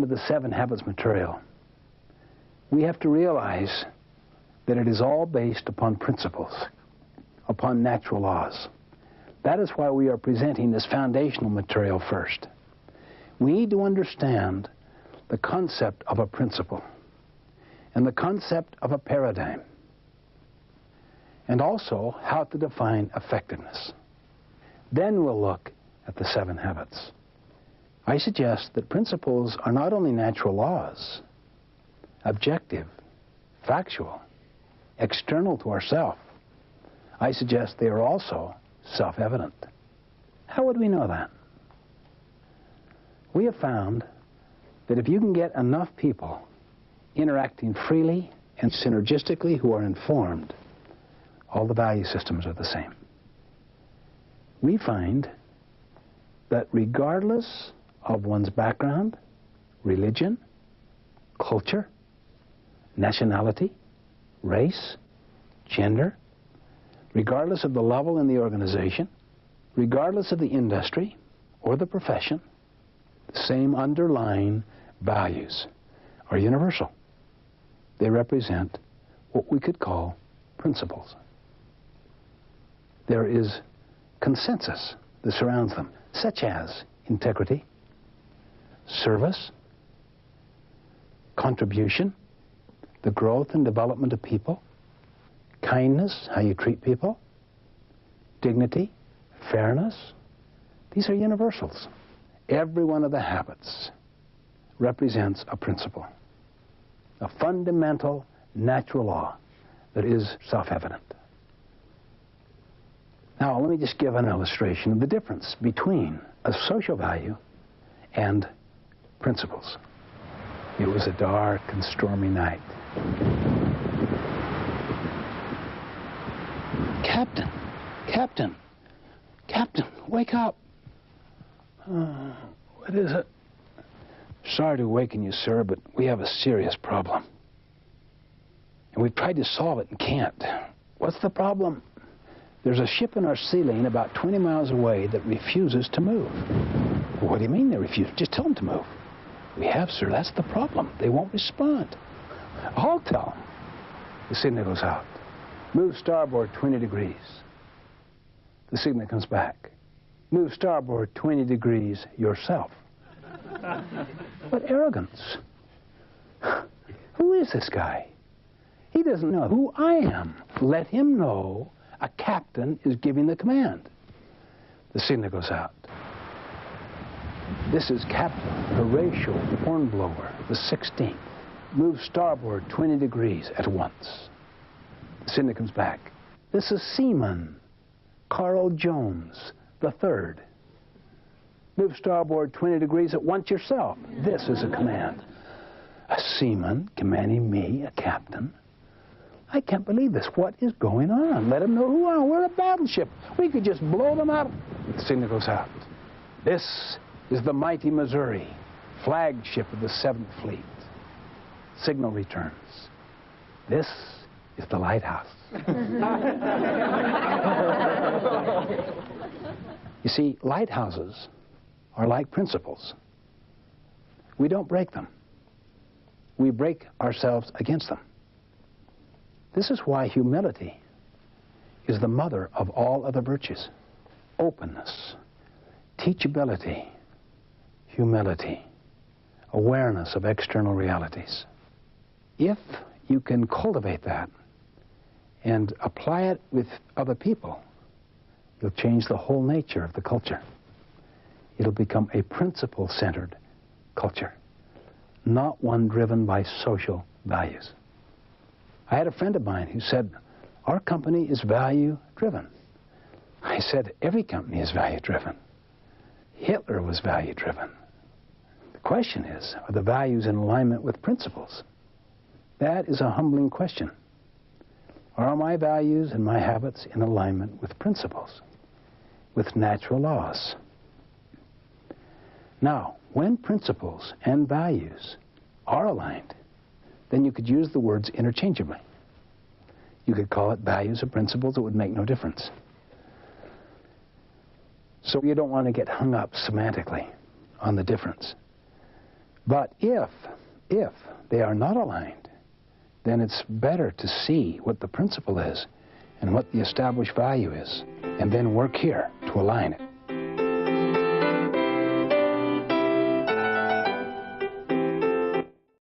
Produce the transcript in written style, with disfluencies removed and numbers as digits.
into the 7 Habits material, we have to realize that it is all based upon principles, upon natural laws. That is why we are presenting this foundational material first. We need to understand the concept of a principle and the concept of a paradigm, and also how to define effectiveness. Then we'll look at the 7 habits. I suggest that principles are not only natural laws, objective, factual, external to ourself. I suggest they are also self-evident. How would we know that? We have found that if you can get enough people interacting freely and synergistically who are informed, all the value systems are the same. We find that regardless of one's background, religion, culture, nationality, race, gender, regardless of the level in the organization, regardless of the industry or the profession, the same underlying values are universal. They represent what we could call principles. There is consensus that surrounds them, such as integrity, service, contribution, the growth and development of people, kindness, how you treat people, dignity, fairness. These are universals. Every one of the habits represents a principle, a fundamental natural law that is self-evident. Now, let me just give an illustration of the difference between a social value and principles. It was a dark and stormy night. Captain, Captain, Captain, wake up. What is it? Sorry to awaken you, sir, but we have a serious problem. And we've tried to solve it and can't. What's the problem? There's a ship in our sea lane about 20 miles away that refuses to move. What do you mean they refuse? Just tell them to move. We have, sir. That's the problem. They won't respond. I'll tell them. The signal goes out. Move starboard 20 degrees. The signal comes back. Move starboard 20 degrees yourself. What arrogance. Who is this guy? He doesn't know who I am. Let him know a captain is giving the command. The signal goes out. This is Captain Horatio Hornblower, the 16th. Move starboard 20 degrees at once. The signal comes back. This is Seaman Carl Jones, the 3rd. Move starboard 20 degrees at once yourself. This is a command. A seaman commanding me, a captain. I can't believe this. What is going on? Let them know who we are. We're a battleship. We could just blow them up. The signal goes out. This is the mighty Missouri, flagship of the 7th Fleet. Signal returns. This is the lighthouse. You see, lighthouses are like principles. We don't break them. We break ourselves against them. This is why humility is the mother of all other virtues. Openness, teachability, humility, awareness of external realities. If you can cultivate that and apply it with other people, you'll change the whole nature of the culture. It'll become a principle-centered culture, not one driven by social values. I had a friend of mine who said, our company is value-driven. I said, every company is value-driven. Hitler was value-driven. The question is, are the values in alignment with principles? That is a humbling question. Are my values and my habits in alignment with principles, with natural laws? Now, when principles and values are aligned, then you could use the words interchangeably. You could call it values or principles. It would make no difference. So you don't want to get hung up semantically on the difference. But if they are not aligned, then it's better to see what the principle is and what the established value is, and then work here to align it.